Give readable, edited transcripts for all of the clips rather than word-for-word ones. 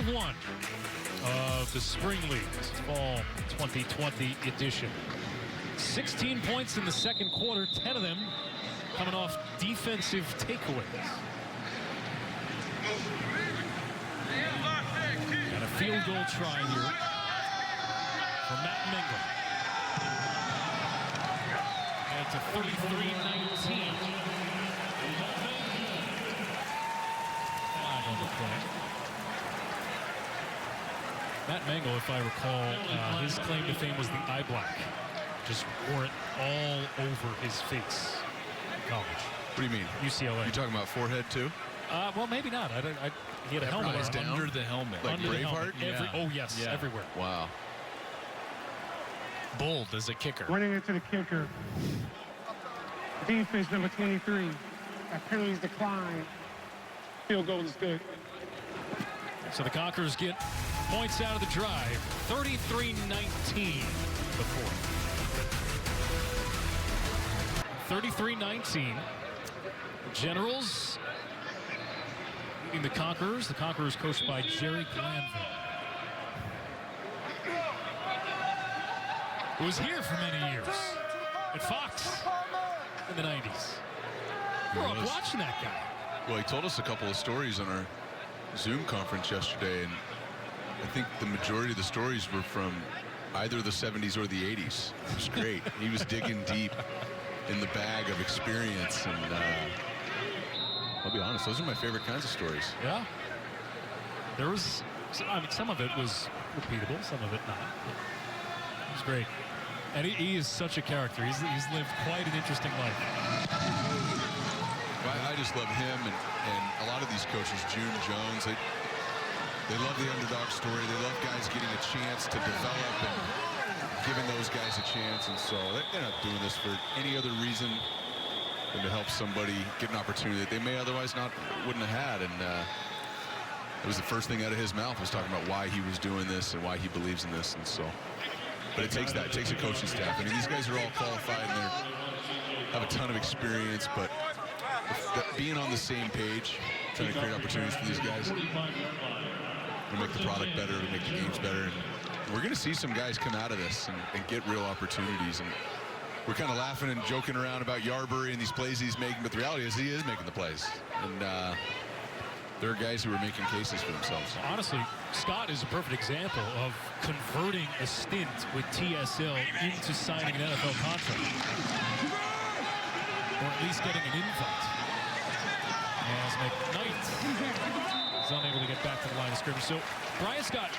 one of the Spring League. This is Fall 2020 edition. 16 points in the second quarter, 10 of them coming off defensive takeaways. And a field goal try here for Matt Mingle. And to 33-19. On the play. Matt Mingle, if I recall, his claim to fame was the eye black. Just wore it all over his face in college. What do you mean? UCLA. You talking about forehead too? Well, maybe not. He had a helmet on. Under the helmet. Like Braveheart? Oh, yes, Yeah. everywhere. Wow. Bold as a kicker. Running into the kicker. Defense number 23. That penalties decline. Field goal is good. So the Conquerors get points out of the drive. 33-19 before. 33-19. Generals leading the Conquerors. The Conquerors coached by Jerry Glanville, who was here for many years at Fox in the 90s. Grew up watching that guy. Well, he told us a couple of stories on our Zoom conference yesterday, and I think the majority of the stories were from either the 70s or the 80s. It was great. He was digging deep in the bag of experience, and I'll be honest, those are my favorite kinds of stories. Yeah. There was, I mean, some of it was repeatable, some of it not. It was great. And he is such a character. He's lived quite an interesting life. I just love him and a lot of these coaches, June Jones, they love the underdog story. They love guys getting a chance to develop and giving those guys a chance. And so they're not doing this for any other reason than to help somebody get an opportunity that they may otherwise wouldn't have had. And it was the first thing out of his mouth was talking about why he was doing this and why he believes in this. And so, but it takes that. It takes a coaching staff. I mean, these guys are all qualified and they have a ton of experience, but being on the same page, trying to create opportunities for these guys to make the product better, to make the games better. And we're going to see some guys come out of this and get real opportunities. And we're kind of laughing and joking around about Yarbury and these plays he's making, but the reality is he is making the plays. And there are guys who are making cases for themselves. Honestly, Scott is a perfect example of converting a stint with TSL into signing an NFL contract. Or at least getting an invite. As McKnight is unable to get back to the line of scrimmage. So Brian Scott,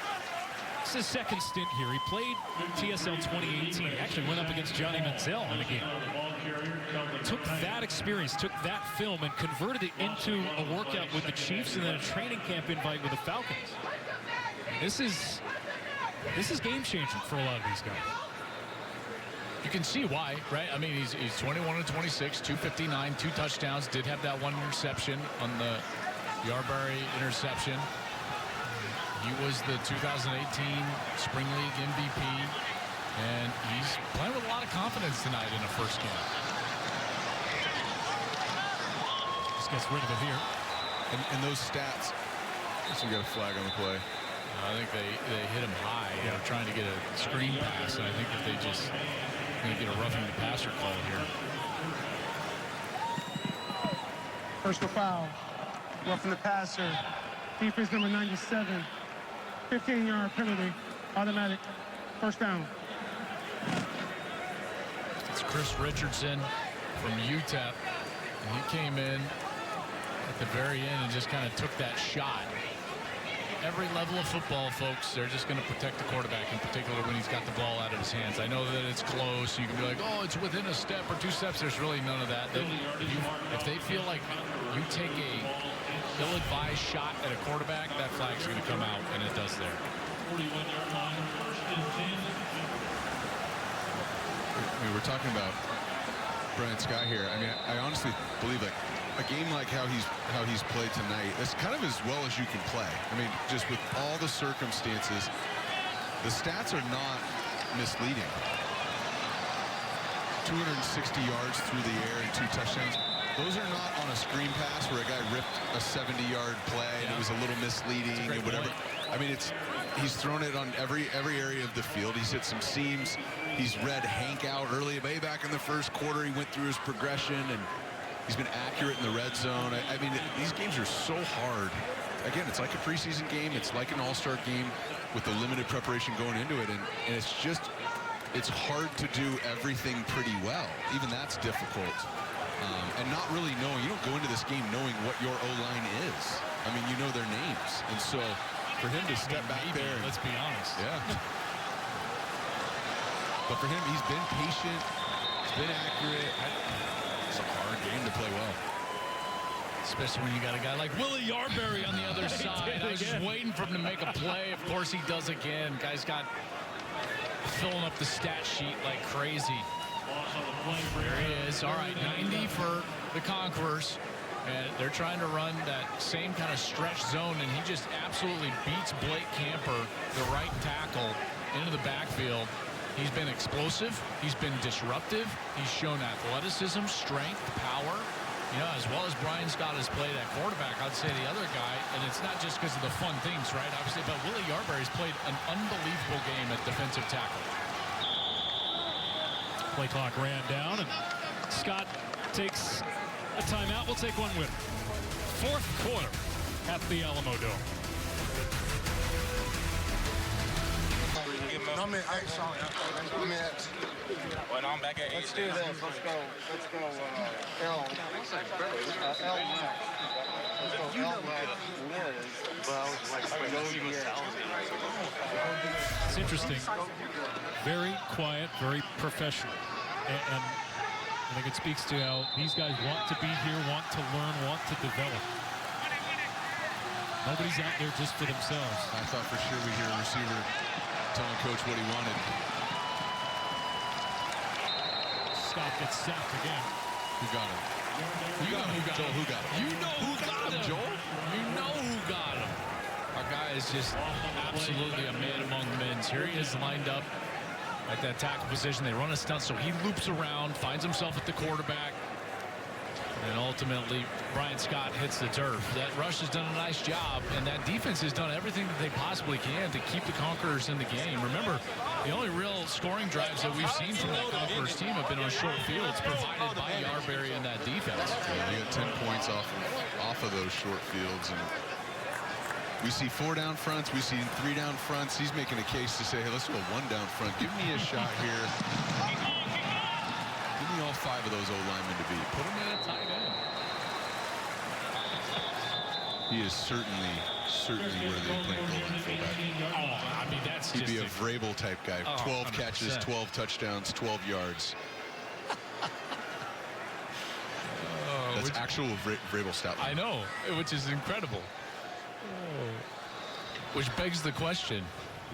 this is his second stint here. He played TSL 2018. He actually went up against Johnny Manziel in a game. Took that experience, took that film, and converted it into a workout with the Chiefs and then a training camp invite with the Falcons. This is game-changing for a lot of these guys. You can see why, right? I mean, he's 21-26, 259, 2 touchdowns. Did have that 1 interception on the Yarbury interception. He was the 2018 Spring League MVP, and he's playing with a lot of confidence tonight in a first game. Just gets rid of it here. And those stats, so we got a flag on the play. I think they hit him high. They were trying to get a screen pass, and I think if they just going to get a roughing the passer call here. Personal foul. Roughing the passer. Defense number 97. 15-yard penalty. Automatic. First down. It's Chris Richardson from UTEP. And he came in at the very end and just kind of took that shot. Every level of football, folks, they're just going to protect the quarterback, in particular when he's got the ball out of his hands. I know that it's close. You can be like, oh, it's within a step or 2 steps. There's really none of that. If they feel like you take a ill-advised shot at a quarterback, that flag's going to come out, and it does there. I mean, we're talking about Brian Scott here. I mean, I honestly believe like a game like how he's played tonight, that's kind of as well as you can play. I mean, just with all the circumstances, the stats are not misleading. 260 yards through the air and 2 touchdowns. Those are not on a screen pass where a guy ripped a 70-yard play and it was a little misleading and whatever. I mean, he's thrown it on every area of the field. He's hit some seams. He's read Hank out early, way back in the first quarter. He went through his progression, and he's been accurate in the red zone. I mean, these games are so hard. Again, it's like a preseason game. It's like an all-star game with the limited preparation going into it, and it's hard to do everything pretty well. Even that's difficult. And not really knowing. You don't go into this game knowing what your O-line is. I mean, you know their names. And so for him to step back there. Let's be honest. Yeah. But for him, he's been patient. He's been accurate. It's a hard game to play well. Especially when you got a guy like Willie Yarberry on the other side. I was just waiting for him to make a play. Of course he does again. Guy's got filling up the stat sheet like crazy. There he is. All right, 90 for the Conquerors. And they're trying to run that same kind of stretch zone, and he just absolutely beats Blake Camper, the right tackle, into the backfield. He's been explosive. He's been disruptive. He's shown athleticism, strength, power. You know, as well as Brian Scott has played at quarterback, I'd say the other guy, and it's not just because of the fun things, right, obviously, but Willie Yarberry's played an unbelievable game at defensive tackle. Play clock ran down, and Scott takes a timeout. We'll take one with fourth quarter at the Alamo Dome. No, I'm at. Well, I'm back at 8. Let's do this. Let's go. L. L next. Let's go L next. But I was like, It's interesting. Very quiet, very professional. And I think it speaks to how these guys want to be here, want to learn, want to develop. Nobody's out there just for themselves. I thought for sure we'd hear a receiver telling coach what he wanted. Scott gets sacked again. Who got him? You know who got Joel, him. who got him? You know who got him, Joel? You know who got him. Our guy is just absolutely a man among men. Here he is lined up at that tackle position. They run a stunt, so he loops around, finds himself at the quarterback, and ultimately Brian Scott hits the turf. That rush has done a nice job, and that defense has done everything that they possibly can to keep the Conquerors in the game. Remember, the only real scoring drives that we've seen from that Conquerors team have been on short fields provided by Yarberry and that defense. Yeah, they got 10 points off of those short fields. And we see 4 down fronts. We see 3 down fronts. He's making a case to say, hey, let's do a 1 down front. Give me a shot here. Give me all 5 of those O-linemen to beat. Put him in a tight end. He is certainly worthy of playing goal line fullback. Oh, I mean, that's He'd just be a Vrabel type guy. Oh, 12 catches, 100%. 12 touchdowns, 12 yards. That's actual Vrabel stat line. I know, which is incredible. Which begs the question,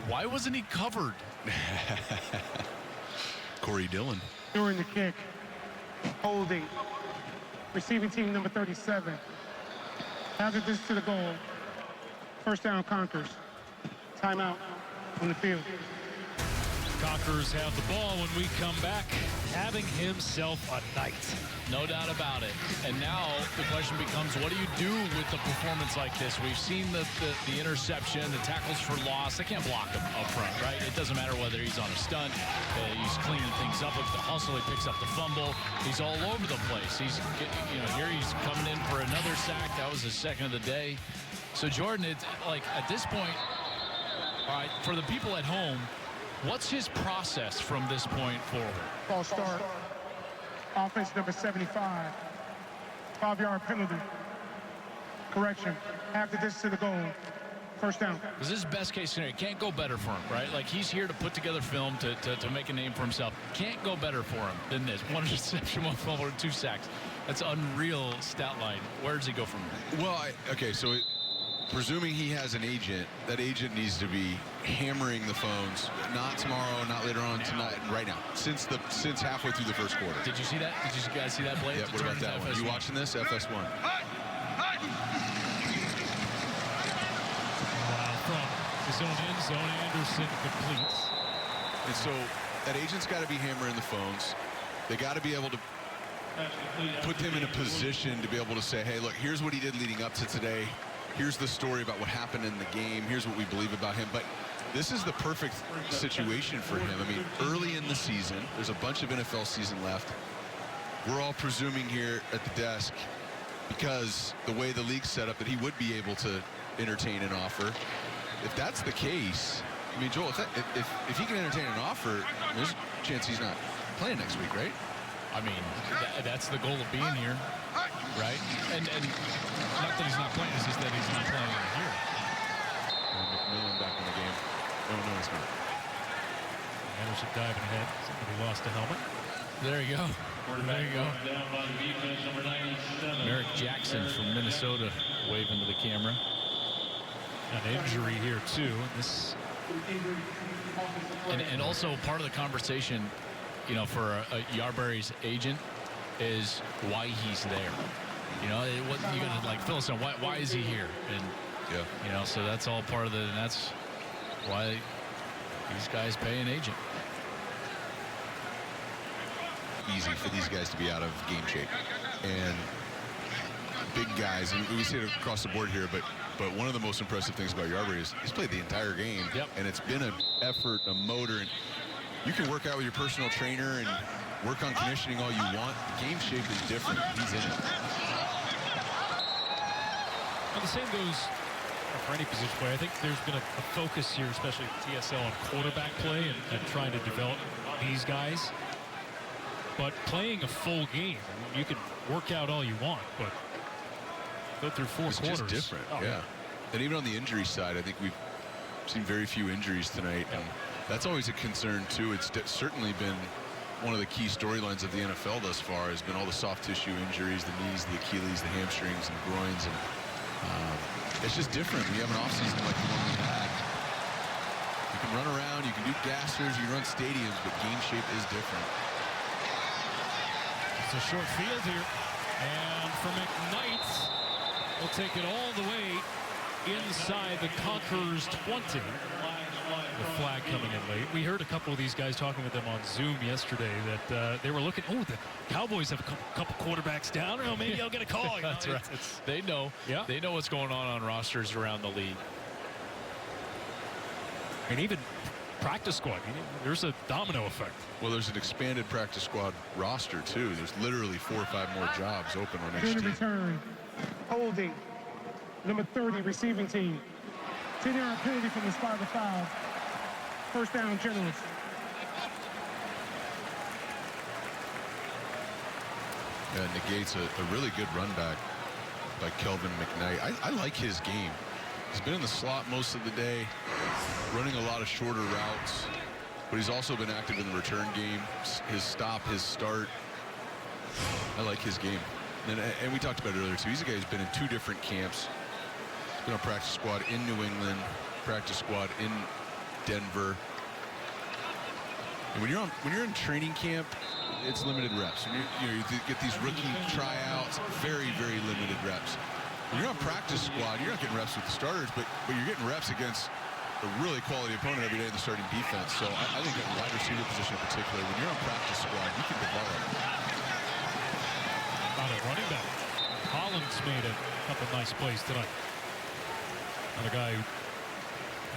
why wasn't he covered? Corey Dillon. During the kick, holding, receiving team number 37. After this to the goal, first down Conquerors. Timeout on the field. Conquerors have the ball when we come back. Having himself a night. No doubt about it. And now the question becomes, what do you do with a performance like this? We've seen the interception, the tackles for loss. They can't block him up front, right? It doesn't matter whether he's on a stunt. He's cleaning things up with the hustle. He picks up the fumble. He's all over the place. He's, you know, here he's coming in for another sack. That was his second of the day. So Jordan, it's like at this point, all right, for the people at home, what's his process from this point forward? False start. Offense number 75. 5-yard penalty. Correction. After this to the goal. First down. This is best case scenario. Can't go better for him, right? Like he's here to put together film to make a name for himself. Can't go better for him than this. 1 interception, 1 fumble, 2 sacks. That's unreal stat line. Where does he go from here? Well, okay, so presuming he has an agent, that agent needs to be hammering the phones. Not tomorrow, not later on tonight, right now. Since halfway through the first quarter. Did you see that? Did you guys see that play? Yeah, what about that one? You watching this? FS1. Wow, from his own end zone, Anderson completes. And so that agent's got to be hammering the phones. They got to be able to put them in a position to be able to say, hey, look, here's what he did leading up to today. Here's the story about what happened in the game. Here's what we believe about him. But this is the perfect situation for him. I mean, early in the season, there's a bunch of NFL season left. We're all presuming here at the desk, because the way the league's set up, that he would be able to entertain an offer. If that's the case, I mean, Joel, if he can entertain an offer, there's a chance he's not playing next week, right? I mean, that's the goal of being here, right? And Not that he's not playing, it's just that he's not playing here. McMillan back in the game. No, it's not. Anderson diving ahead. Somebody lost a helmet. there you go. There you go. Merrick Jackson from Minnesota waving to the camera. An injury here too. And also part of the conversation, you know, for Yarberry's agent is why he's there. You know, you gotta like fill us in. Why is he here? And Yeah. you know, so that's all part of it, and that's why these guys pay an agent. Easy for these guys to be out of game shape, and big guys, and we see it across the board here, but one of the most impressive things about Yarberry is he's played the entire game. Yep. And it's been an effort, a motor, and you can work out with your personal trainer and work on conditioning all you want. The game shape is different. He's in it. Well, the same goes for any position player. I think there's been a focus here, especially at TSL, on quarterback play and trying to develop these guys. But playing a full game, I mean, you can work out all you want, but go through four It's quarters. just different, Oh, yeah. And even on the injury side, I think we've seen very few injuries tonight, and that's always a concern too. It's certainly been one of the key storylines of the NFL thus far, has been all the soft tissue injuries, the knees, the Achilles, the hamstrings, and groins, and it's just different. We have an offseason like the one we had. You can run around, you can do gassers, you can run stadiums, but game shape is different. It's a short field here. And for McKnight, will take it all the way inside the Conquerors 20. The flag coming in late. We heard a couple of these guys talking with them on Zoom yesterday that they were looking, the Cowboys have a couple quarterbacks down. Oh, maybe I'll get a call. That's right. They know. Yeah. They know what's going on rosters around the league. And even practice squad, there's a domino effect. Well, there's an expanded practice squad roster too. There's literally 4 or 5 more jobs open on each Good team. return. Holding. Number 30, receiving team. 10-yard penalty from the spot of the foul. First down, Generals. Yeah, negates a really good run back by Kelvin McKnight. I like his game. He's been in the slot most of the day, running a lot of shorter routes, but he's also been active in the return game. His stop, his start. I like his game. And we talked about it earlier too. He's a guy who's been in 2 different camps. He's been on practice squad in New England, practice squad in Denver. And when you're in training camp, it's limited reps. You get these rookie tryouts, very, very limited reps. When you're on practice squad, you're not getting reps with the starters, but you're getting reps against a really quality opponent every day in the starting defense. So I think at wide receiver position in particular, when you're on practice squad, you can develop. About a running back. Collins made a couple nice plays tonight. Another guy who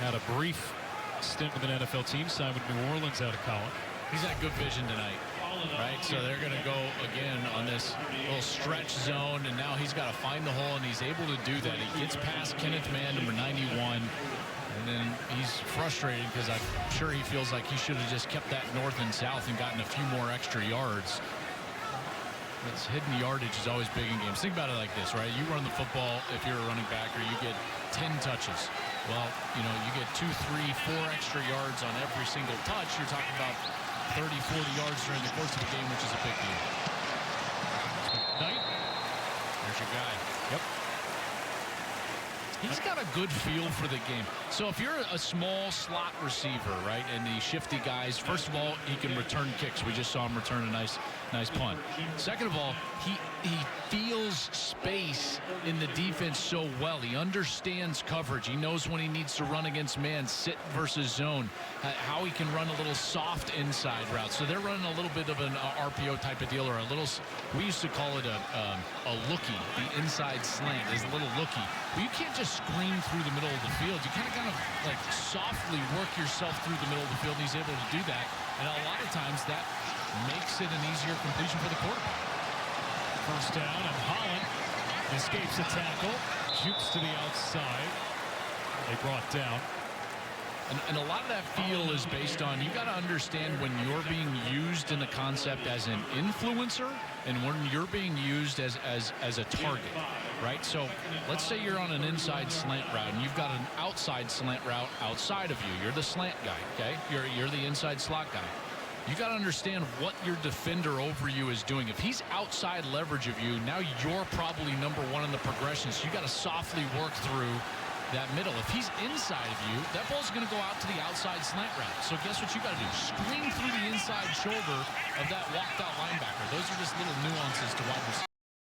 had a brief stint with an NFL team, signed with New Orleans out of college. He's got good vision tonight, right? So they're going to go again on this little stretch zone, and now he's got to find the hole, and he's able to do that. He gets past Kenneth Mann, number 91, and then he's frustrated because I'm sure he feels like he should have just kept that north and south and gotten a few more extra yards. This hidden yardage is always big in games. Think about it like this, right? You run the football if you're a running back, or you get 10 touches. Well, you know, you get 2, 3, 4 extra yards on every single touch. You're talking about 30, 40 yards during the course of the game, which is a big deal. Knight. There's your guy. Yep. He's got a good feel for the game. So if you're a small slot receiver, right, and the shifty guys, first of all, he can return kicks. We just saw him return a nice punt. Second of all, he feels space in the defense so well. He understands coverage. He knows when he needs to run against man, sit versus zone, how he can run a little soft inside route. So they're running a little bit of an RPO type of deal, or a little, we used to call it a lookie. The inside slant is a little lookie. But you can't just scream through the middle of the field. You kind of like softly work yourself through the middle of the field, and he's able to do that. And a lot of times that makes it an easier completion for the quarterback. First down, and Holland escapes a tackle, shoots to the outside. They brought down. And a lot of that feel is based on, you got to understand when you're being used in the concept as an influencer and when you're being used as a target, right? So let's say you're on an inside slant route and you've got an outside slant route outside of you. You're the slant guy, okay? You're the inside slot guy. You got to understand what your defender over you is doing. If he's outside leverage of you, now you're probably number one in the progression. So you got to softly work through that middle. If he's inside of you, that ball's going to go out to the outside slant route. So guess what you got to do? Screen through the inside shoulder of that walked out linebacker. Those are just little nuances